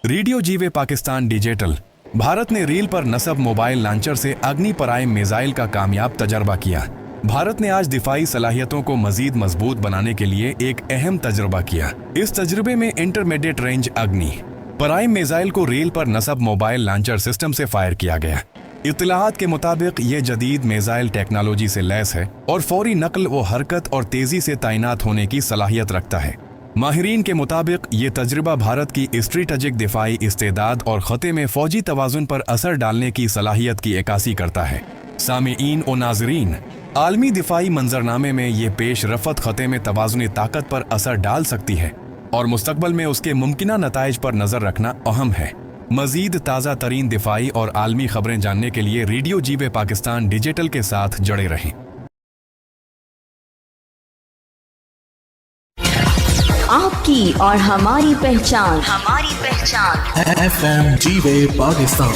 Radio जीवे Pakistan digital. Bharat ने reel पर नस्ब मोबाइल लॉन्चर से अग्नि प्राइम मिसाइल का कामयाब तजर्बा किया। भारत ने आज दिफाई सलाहियतों को मजीद मजबूत बनाने के लिए एक अहम तजुर्बा किया। इस तजुर्बे में इंटरमीडिएट रेंज अग्नि प्राइम मिसाइल को रील पर नस्ब मोबाइल लॉन्चर सिस्टम से फायर किया गया। इत्तलाआत के मुताबिक ये जदीद मिसाइल टेक्नोलॉजी से लैस है और फौरी नकल व हरकत और तेजी से तैनात होने की सलाहियत रखता है। माहिरीन के मुताबिक ये तजुर्बा भारत की स्ट्रेटेजिक दिफाई इस्तेदाद और खते में फौजी तवाज़ुन पर असर डालने की सलाहियत की अक्कासी करता है। सामीईन और नाजरीन, आलमी दिफाई मंजरनामे में ये पेश रफ्त खते में तवाज़ुन ताकत पर असर डाल सकती है और मुस्तकबल में उसके मुमकिना नताइज पर नजर रखना अहम है। मजीद ताज़ा तरीन दिफाई और आलमी खबरें जानने के लिए रेडियो जीवे पाकिस्तान डिजिटल के साथ जुड़े रहें। आपकी और हमारी पहचान FM जीवे पाकिस्तान।